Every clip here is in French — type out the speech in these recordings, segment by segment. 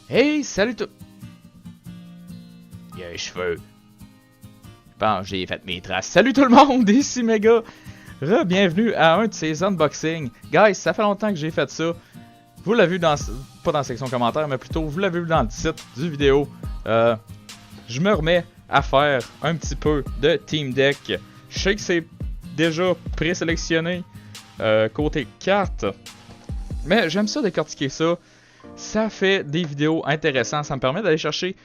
Hey, salut tout... Il a les cheveux. Bon, j'ai fait mes traces. Salut tout le monde, ici Mega. Bienvenue à un de ces unboxings. Guys, ça fait longtemps que j'ai fait ça. Vous l'avez vu dans... Pas dans la section commentaires, mais plutôt vous l'avez vu dans le titre du vidéo. Je me remets à faire un petit peu de Team Deck. Je sais que c'est déjà présélectionné côté carte. Mais j'aime ça décortiquer ça. Ça fait des vidéos intéressantes. Ça me permet d'aller chercher...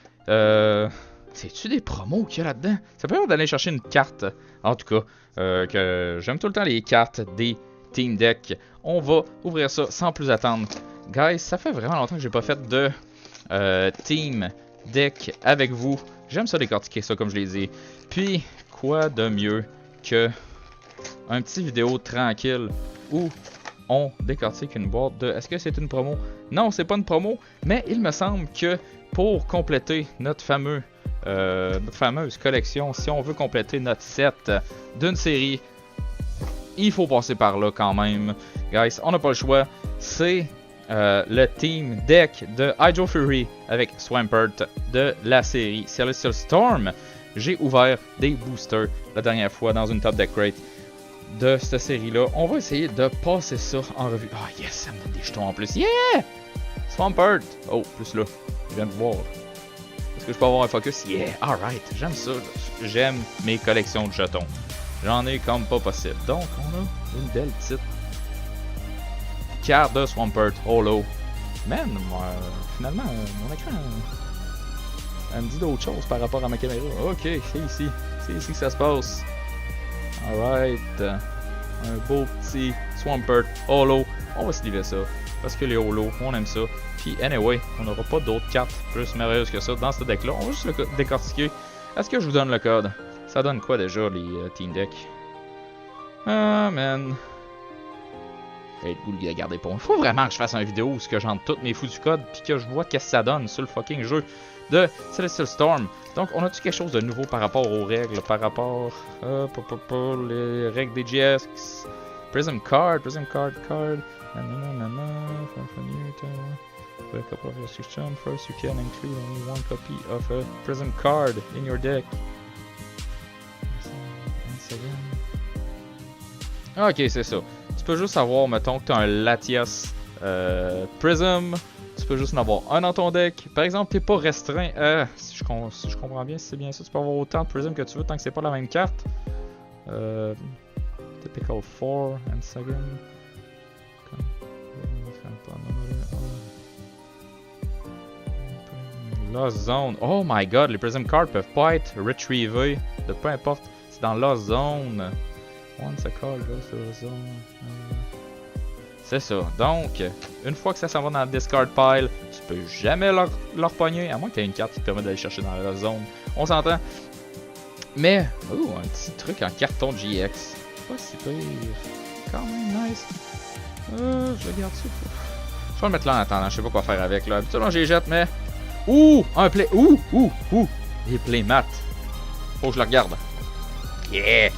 C'est-tu des promos qu'il y a là-dedans? Ça permet d'aller chercher une carte. En tout cas, que j'aime tout le temps les cartes des Team Deck. On va ouvrir ça sans plus attendre. Guys, ça fait vraiment longtemps que j'ai pas fait de Team Deck avec vous. J'aime ça décortiquer ça, comme je l'ai dit. Puis, quoi de mieux que un petit vidéo tranquille où on décortique une boîte de... Est-ce que c'est une promo? Non, c'est pas une promo, mais il me semble que pour compléter notre fameuse collection, si on veut compléter notre set d'une série, il faut passer par là quand même. Guys, on n'a pas le choix. C'est le Team Deck de Hydro Fury avec Swampert de la série Celestial Storm. J'ai ouvert des boosters la dernière fois dans une Top Deck Crate de cette série-là. On va essayer de passer ça en revue. Ah yes, ça me donne des jetons en plus. Yeah! Swampert! Oh, plus là. Je viens de voir. Est-ce que je peux avoir un focus? Yeah! Alright, j'aime ça. J'aime mes collections de jetons. J'en ai comme pas possible. Donc, on a une belle petite carte de Swampert Holo. Man, finalement, mon écran... elle me dit d'autres choses par rapport à ma caméra. Ok, c'est ici. C'est ici que ça se passe. Alright. Un beau petit Swampert Holo. On va se livrer ça. Parce que les Holo, on aime ça. Puis, anyway, on n'aura pas d'autres cartes plus merveilleuses que ça dans ce deck-là. On va juste le décortiquer. Est-ce que je vous donne le code? Ça donne quoi déjà, les Team Deck? Ah, man. J'ai le goût de le garder pour moi. Faut vraiment que je fasse une vidéo où j'entre tous mes fous du code puis que je vois qu'est-ce que ça donne sur le fucking jeu de Celestial Storm. Donc, on a-tu quelque chose de nouveau par rapport aux règles? Par rapport les règles des GX? Prism card. A couple of restrictions. First, you can include only one copy of a Prism card in your deck. Ok, c'est ça. Tu peux juste avoir, mettons, que tu as un Latias Prism. Tu peux juste en avoir un dans ton deck. Par exemple, t'es pas restreint. Si je comprends bien, si c'est bien ça, tu peux avoir autant de Prism que tu veux tant que c'est pas la même carte. Typical 4 and second. Lost Zone. Oh my god, les Prism Cards peuvent pas être retrievés de peu importe. C'est dans Lost Zone. Once a card goes to the zone. C'est ça. Donc, une fois que ça s'en va dans le discard pile, tu peux jamais leur pogner, à moins que tu aies une carte qui te permet d'aller chercher dans la zone. On s'entend. Mais, oh, un petit truc en carton GX. Pas si pire. Quand même nice. Je garde ça. Je vais le mettre là en attendant. Je sais pas quoi faire avec là. Habituellement, je les jette, mais. Ouh! Un play. Ouh! Des playmats. Faut que je le regarde. Yeah!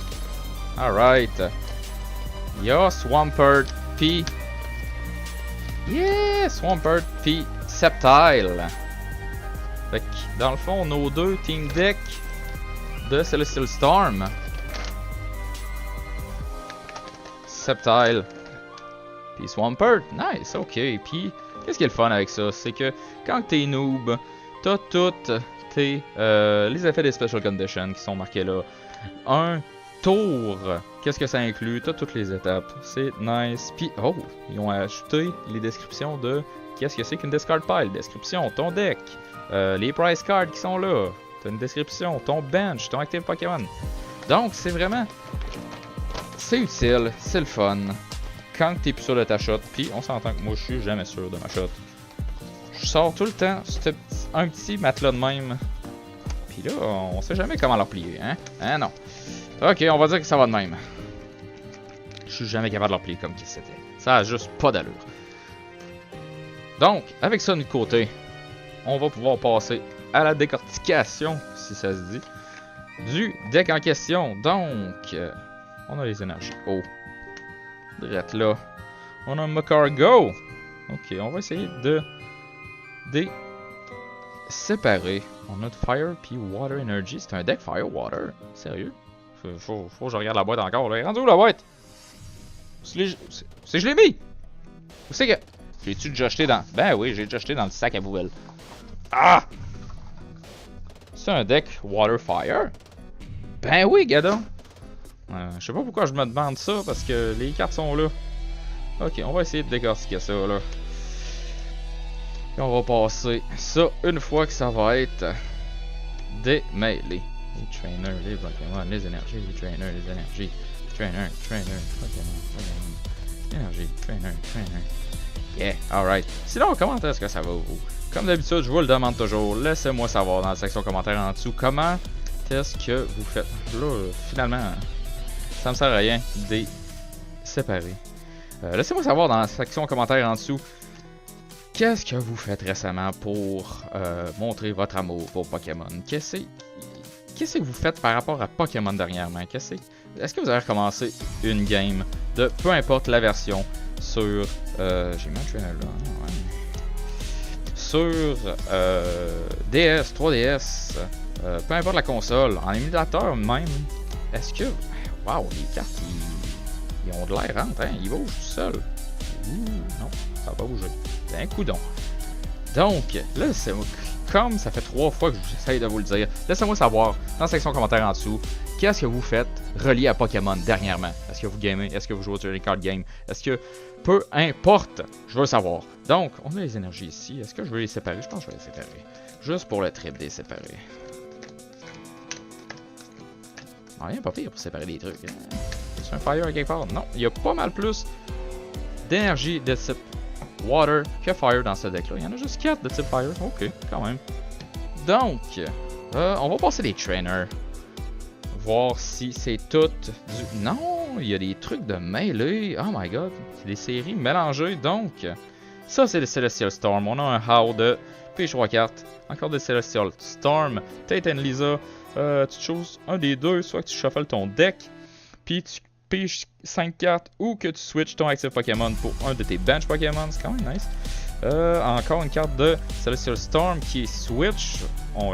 Alright. Y'a Swampert, puis... Yeah! Swampert, puis Sceptile. Fait que, dans le fond, nos deux Team Deck de Celestial Storm. Sceptile. Puis Swampert. Nice, ok. Puis, qu'est-ce qui est le fun avec ça? C'est que quand t'es noob, t'as toutes les effets des Special Conditions qui sont marqués là. Un tour, qu'est-ce que ça inclut? T'as toutes les étapes. C'est nice. Puis, oh, ils ont ajouté les descriptions de qu'est-ce que c'est qu'une discard pile. Description, ton deck. Les price cards qui sont là. T'as une description, ton bench, ton active Pokémon. Donc, c'est vraiment... c'est utile, c'est le fun. Quand t'es plus sûr de ta shot, puis on s'entend que moi je suis jamais sûr de ma shot. Je sors tout le temps un petit matelas de même. Puis là, on sait jamais comment leur plier, hein? Hein, non. Ok, on va dire que ça va de même. Je suis jamais capable de leur plier comme si c'était. Ça a juste pas d'allure. Donc, avec ça de côté, on va pouvoir passer à la décortication, si ça se dit, du deck en question. Donc, on a les énergies. Oh. Direct là. On a un Macargo. Ok, on va essayer de séparés. On a de Fire puis Water Energy. C'est un deck Fire Water. Sérieux? Faut que je regarde la boîte encore. Là. Rendu où la boîte? C'est je l'ai mis! Où c'est que. J'ai-tu déjà jeté dans. Ben oui, j'ai déjà jeté dans le sac à poubelle. Ah! C'est un deck Water Fire? Ben oui, gadon! Je sais pas pourquoi je me demande ça, parce que les cartes sont là. Ok, on va essayer de décortiquer ça, là. Et on va passer ça une fois que ça va être démêlé. Les trainers, les Pokémon, les énergies, les trainers, les énergies. Trainer, Pokémon, énergie, trainer. Yeah, alright. Sinon, comment est-ce que ça va vous? Comme d'habitude, je vous le demande toujours. Laissez-moi savoir dans la section commentaires en dessous comment est-ce que vous faites. Là, finalement, ça me sert à rien de les séparer. Laissez-moi savoir dans la section commentaires en dessous qu'est-ce que vous faites récemment pour montrer votre amour pour Pokémon. Qu'est-ce que vous faites par rapport à Pokémon dernièrement? Est-ce que vous avez recommencé une game de peu importe la version sur... j'ai mis un trainer là. Ouais. Sur DS, 3DS, peu importe la console, en émulateur même. Est-ce que... Waouh, les cartes, ils ont de l'air, hein? Ils bougent tout seuls. Non, ça va pas bouger. C'est un coudon. Donc, là, comme ça fait 3 fois que j'essaye de vous le dire, laissez-moi savoir dans la section commentaire en dessous, qu'est-ce que vous faites relié à Pokémon dernièrement? Est-ce que vous gamez? Est-ce que vous jouez sur les card games? Est-ce que... Peu importe, je veux savoir. Donc, on a les énergies ici. Est-ce que je veux les séparer? Je pense que je vais les séparer. Juste pour le trip des séparer. Rien pas pire pour séparer des trucs. Hein? C'est un fire quelque part? Non, il y a pas mal plus d'énergie de type water que fire dans ce deck-là. Il y en a juste 4 de type fire. Ok, quand même. Donc, on va passer des trainers. Voir si c'est tout du... Non, il y a des trucs de mêlée. Oh my god, c'est des séries mélangées. Donc, ça c'est le Celestial Storm. On a un How de pige 3 cartes. Encore de Celestial Storm. Tate and Lisa. Tu choses un des deux, soit que tu shuffles ton deck, puis tu piges 5 cartes, ou que tu switches ton active Pokémon pour un de tes bench Pokémon. C'est quand même nice. Encore une carte de Celestial Storm qui est switch. On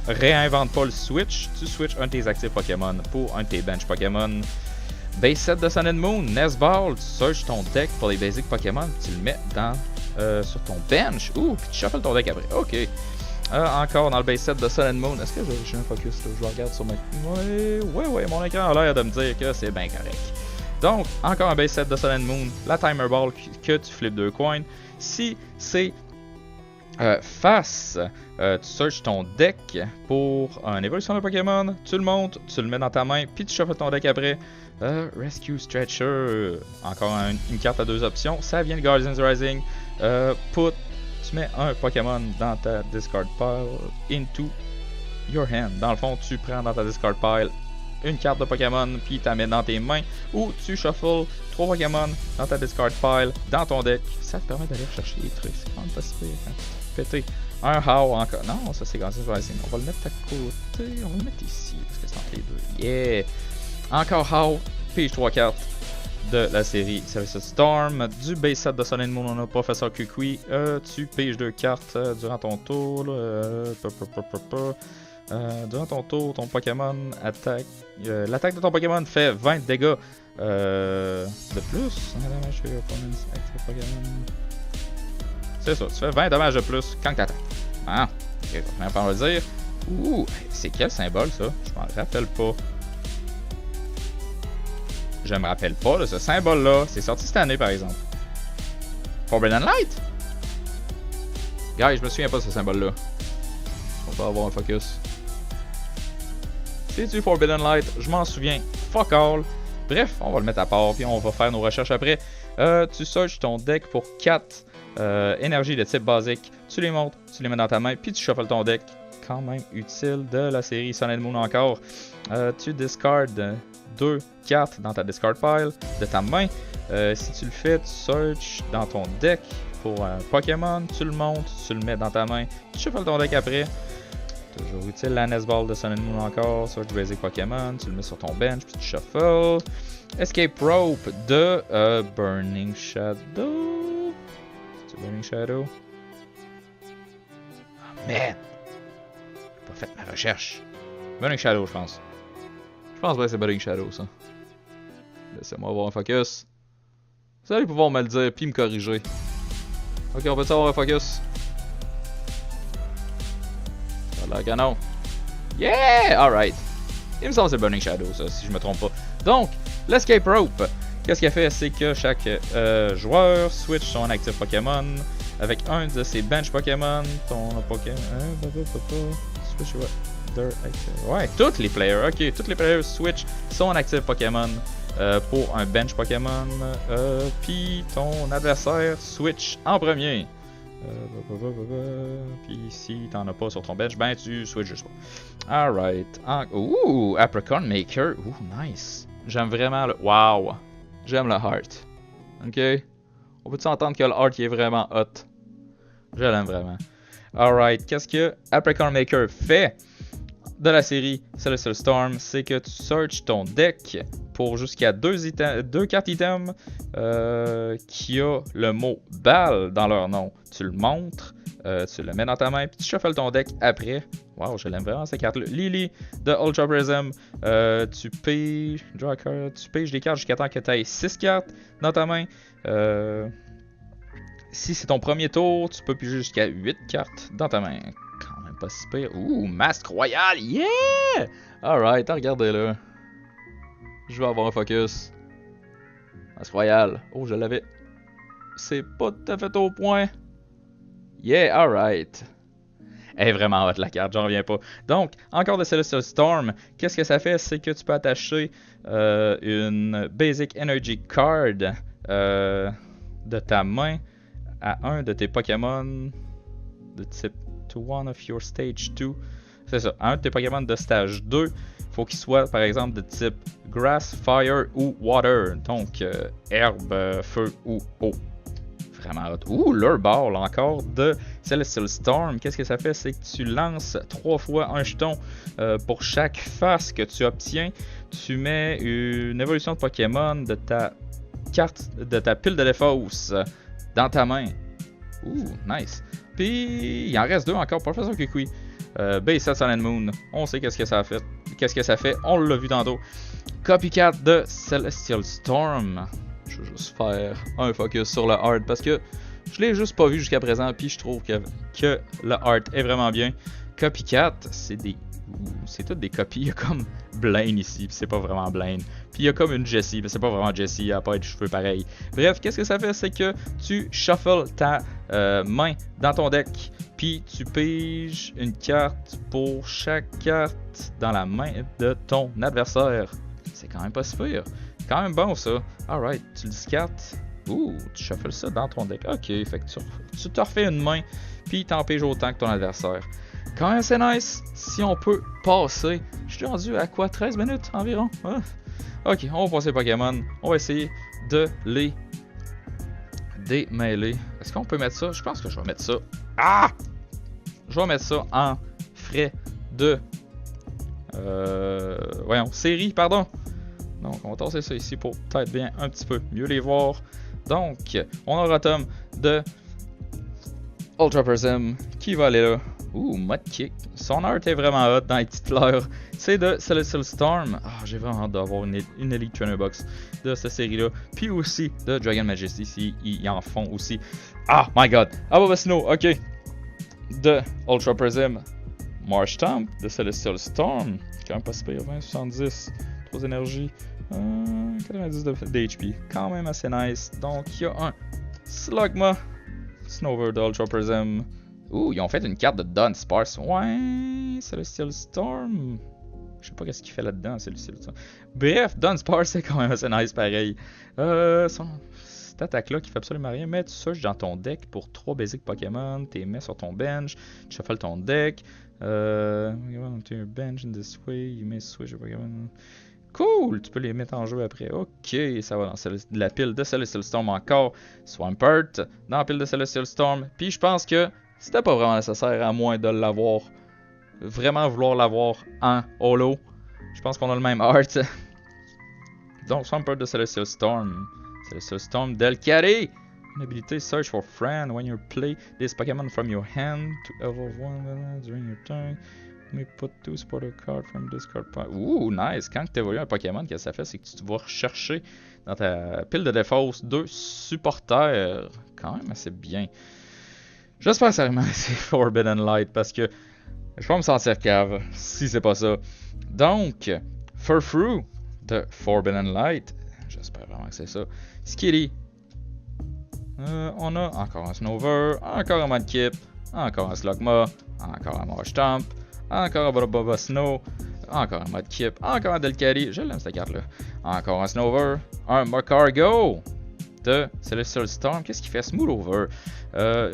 réinvente pas le switch. Tu switches un de tes actifs Pokémon pour un de tes bench Pokémon. Base set de Sun and Moon, Nest Ball. Tu searches ton deck pour les basic Pokémon. Tu le mets dans, sur ton bench. Ouh, puis tu shuffles ton deck après. Ok. Encore dans le base set de Sun and Moon. Est-ce que j'ai un focus là? Je regarde sur ma... Ouais, mon écran a l'air de me dire que c'est bien correct. Donc, encore un base set de Sun and Moon. La Timer Ball que tu flippes 2 coins. Si c'est face, tu searches ton deck pour une évolution de Pokémon, tu le montes, tu le mets dans ta main, puis tu shuffles ton deck après. Rescue Stretcher, encore une carte à 2 options, ça vient de Guardians Rising. Tu mets un Pokémon dans ta discard pile into your hand. Dans le fond, tu prends dans ta discard pile une carte de Pokémon, puis tu la mets dans tes mains, ou tu shuffles 3 Pokémon dans ta discard pile, dans ton deck. Ça te permet d'aller chercher des trucs. C'est quand même pas si pire, hein. Péter. Un How encore. Non, ça c'est Guardians Rising. On va le mettre à côté. On va le mettre ici, parce que c'est entre les deux. Yeah! Encore How. Pige 3 cartes de la série Celestial Storm. Du base set de Sun and Moon, on a Professeur Kukui. Tu piges 2 cartes durant ton tour. Durant ton tour, ton Pokémon attaque. L'attaque de ton Pokémon fait 20 dégâts de plus. C'est ça, tu fais 20 dommages de plus quand tu attaques. Ah, ok, on va le dire. Ouh, c'est quel symbole ça? Je m'en rappelle pas. Je me rappelle pas de ce symbole-là. C'est sorti cette année par exemple. Forbidden Light? Guys, je me souviens pas de ce symbole-là. On va avoir un focus. C'est du Forbidden Light, je m'en souviens. Fuck all. Bref, on va le mettre à part, puis on va faire nos recherches après. Tu searches ton deck pour 4 énergies de type basique. Tu les montes, tu les mets dans ta main, puis tu shuffles ton deck. Quand même utile de la série Sun and Moon encore. Tu discards 2 cartes dans ta discard pile de ta main. Si tu le fais, tu searches dans ton deck pour un Pokémon, tu le montes, tu le mets dans ta main, tu shuffles ton deck après. Toujours utile, la Nest Ball de Sun and Moon encore, search basic Pokémon, tu le mets sur ton bench, puis tu shuffles. Escape Rope de Burning Shadow. C'est Burning Shadow? Oh man! fait ma recherche. Burning Shadow, je pense. Je pense que c'est Burning Shadow, ça. Laissez-moi avoir un focus. Vous allez pouvoir me le dire, puis me corriger. Ok, on peut avoir un focus? Voilà, canon. Yeah! Alright. Il me semble que c'est Burning Shadow, ça, si je me trompe pas. Donc, l'escape rope. Qu'est-ce qu'il fait? C'est que chaque joueur switch son actif Pokémon avec un de ses bench Pokémon. Ton Pokémon. Switch what? Ouais, tous les players. Ok, tous les players switch son actif Pokémon pour un bench Pokémon. Puis ton adversaire switch en premier. Puis si t'en as pas sur ton bench, ben tu switches juste pas. Alright. Ouh, Apricot Maker. Ouh, nice. J'aime vraiment le. Wow. J'aime le heart. Ok. On peut s'entendre que le heart il est vraiment hot. Je l'aime vraiment. Alright. Qu'est-ce que Apricot Maker fait de la série Celestial Storm? C'est que tu searches ton deck pour jusqu'à deux cartes items qui a le mot balle dans leur nom. Tu le montres, tu le mets dans ta main, puis tu shuffles ton deck après. Wow, je l'aime vraiment cette carte-là. Lily de Ultra Prism. Tu piges des cartes jusqu'à temps que tu aies 6 cartes dans ta main. Si c'est ton premier tour, tu peux piger jusqu'à 8 cartes dans ta main. Quand même pas si pire. Ouh, Masque Royal, yeah! Alright, regardez là. Je vais avoir un focus. Masque Royal. Oh, je l'avais. C'est pas tout à fait au point. Yeah, alright. Elle est vraiment hot la carte, j'en reviens pas. Donc, encore de Celestial Storm, qu'est-ce que ça fait? C'est que tu peux attacher une Basic Energy Card de ta main à un de tes Pokémon de type to one of your stage 2. C'est ça, à un de tes Pokémon de stage 2. Faut qu'il soit par exemple de type Grass, Fire ou Water. Donc, herbe, feu ou eau. Vraiment hot. Ouh, Lure Ball encore de Celestial Storm. Qu'est-ce que ça fait? C'est que tu lances 3 fois un jeton pour chaque face que tu obtiens. Tu mets une évolution de Pokémon de ta carte, de ta pile de défausse dans ta main. Ouh, nice. Puis, il en reste 2 encore. Professeur Kukui. Base Sun and Moon. On sait qu'est-ce que ça fait. Qu'est-ce que ça fait? On l'a vu tantôt. Copycat de Celestial Storm. Je vais juste faire un focus sur le art parce que je l'ai juste pas vu jusqu'à présent. Puis je trouve que le art est vraiment bien. Copycat, c'est toutes des copies. Il y a comme Blaine ici, puis c'est pas vraiment Blaine. Puis il y a comme une Jessie, mais c'est pas vraiment Jessie, elle a pas de cheveux pareils. Bref, qu'est-ce que ça fait? C'est que tu shuffles ta main dans ton deck, puis tu piges une carte pour chaque carte dans la main de ton adversaire. C'est quand même pas si pire. Quand même bon ça. Alright, tu le discartes. Ouh, tu shuffles ça dans ton deck. Ok, fait que tu te refais une main, puis t'en piges autant que ton adversaire. Quand même c'est nice. Si on peut passer. Je suis rendu à quoi? 13 minutes environ? Ah. Ok, on va passer Pokémon. On va essayer de les démêler. Est-ce qu'on peut mettre ça? Je pense que je vais mettre ça. Ah! Je vais mettre ça en frais de... voyons, série, pardon. Donc, on va tasser ça ici pour peut-être bien un petit peu mieux les voir. Donc, on a Rotom de Ultra Prism qui va aller là. Ouh, Mudkick. Son art est vraiment hot dans les petites fleurs. C'est de Celestial Storm. Ah, j'ai vraiment hâte d'avoir une Elite Trainer Box de cette série-là. Puis aussi de Dragon Majesty, si ils en font aussi. Ah, my god. Abobasino, ok. De Ultra Prism. Marshtomp de Celestial Storm. Quand même pas si pire. 20, 70. 3 énergies. 90 d'HP. Quand même assez nice. Donc, il y a un Slugma. Snover de Ultra Prism. Ouh, ils ont fait une carte de Dunsparce. Ouais, Celestial Storm. Je sais pas qu'est-ce qu'il fait là-dedans, Celestial Storm. Bref, Dunsparce c'est quand même assez nice pareil. Cette attaque-là qui fait absolument rien, mais tu searches dans ton deck pour 3 basic Pokémon, tu les mets sur ton bench, tu shuffles ton deck. Bench in this way, you may switch your Pokémon. Cool, tu peux les mettre en jeu après. Ok, ça va dans la pile de Celestial Storm encore. Swampert dans la pile de Celestial Storm. Puis je pense que c'était pas vraiment nécessaire à moins de l'avoir. Vraiment vouloir l'avoir en holo. Je pense qu'on a le même art. Donc Swampert de Celestial Storm. Celestial Storm Delcaré. Une habilité Search for Friend when you play this Pokémon from your hand to evolve one during your turn. may put 2 supporter cards from discard pile. Ouh, nice! Quand tu évolues un Pokémon, ce que ça fait, c'est que tu vas rechercher dans ta pile de défausse 2 supporters. Quand même assez bien. J'espère sérieusement que c'est Forbidden Light parce que je vais me sentir cave si c'est pas ça. Donc, Furfrou de Forbidden Light. J'espère vraiment que c'est ça. Skitty. On a encore un Snover, encore un Mudkip, encore un Slugma, encore un Marshtomp, encore un Boba Snow, encore un Mudkip, encore un Delcatty, je l'aime cette carte là, encore un Snover, un Magcargo de Celestial Storm. Qu'est-ce qu'il fait? Smooth Over.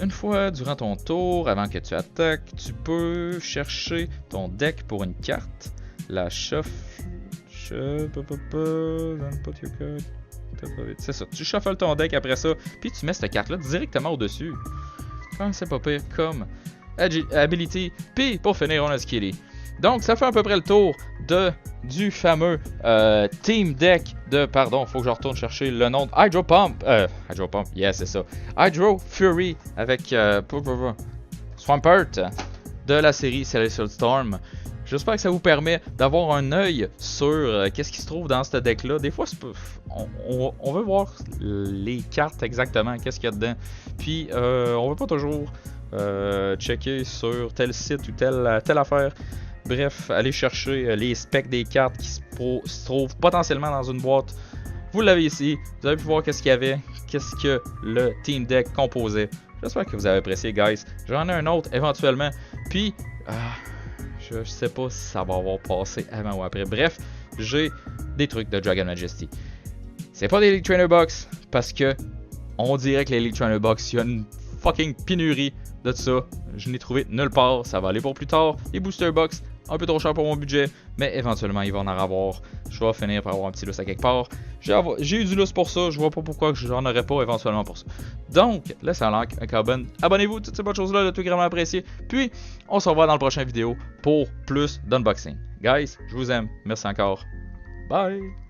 Une fois durant ton tour, avant que tu attaques, tu peux chercher ton deck pour une carte, la shuffle. C'est ça, tu shuffles ton deck après ça, puis tu mets cette carte-là directement au-dessus. C'est pas pire comme ability. Puis pour finir, on a Skitty. Donc ça fait à peu près le tour du fameux team deck de, pardon, faut que je retourne chercher le nom de Hydro Pump, yes c'est ça, Hydro Fury avec Swampert de la série Celestial Storm. J'espère que ça vous permet d'avoir un œil sur qu'est-ce qui se trouve dans ce deck-là. Des fois, on veut voir les cartes exactement, qu'est-ce qu'il y a dedans. Puis, on veut pas toujours checker sur tel site ou telle affaire. Bref, aller chercher les specs des cartes qui se trouvent potentiellement dans une boîte. Vous l'avez ici. Vous avez pu voir qu'est-ce qu'il y avait, qu'est-ce que le team deck composait. J'espère que vous avez apprécié, guys. J'en ai un autre éventuellement. Puis... je sais pas si ça va avoir passé avant ou après. Bref, j'ai des trucs de Dragon Majesty. C'est pas des Elite Trainer Box parce que on dirait que les Elite Trainer Box, il y a une fucking pénurie de ça. Je n'ai trouvé nulle part. Ça va aller pour plus tard. Les Booster Box, un peu trop cher pour mon budget, mais éventuellement, ils vont en avoir. Je vais finir par avoir un petit lousse à quelque part. J'ai eu du lousse pour ça. Je vois pas pourquoi j'en aurais pas éventuellement pour ça. Donc, laissez un like, un comment. Abonnez-vous, toutes ces bonnes choses-là, de tout vraiment apprécié. Puis, on se revoit dans le prochain vidéo pour plus d'unboxing. Guys, je vous aime. Merci encore. Bye!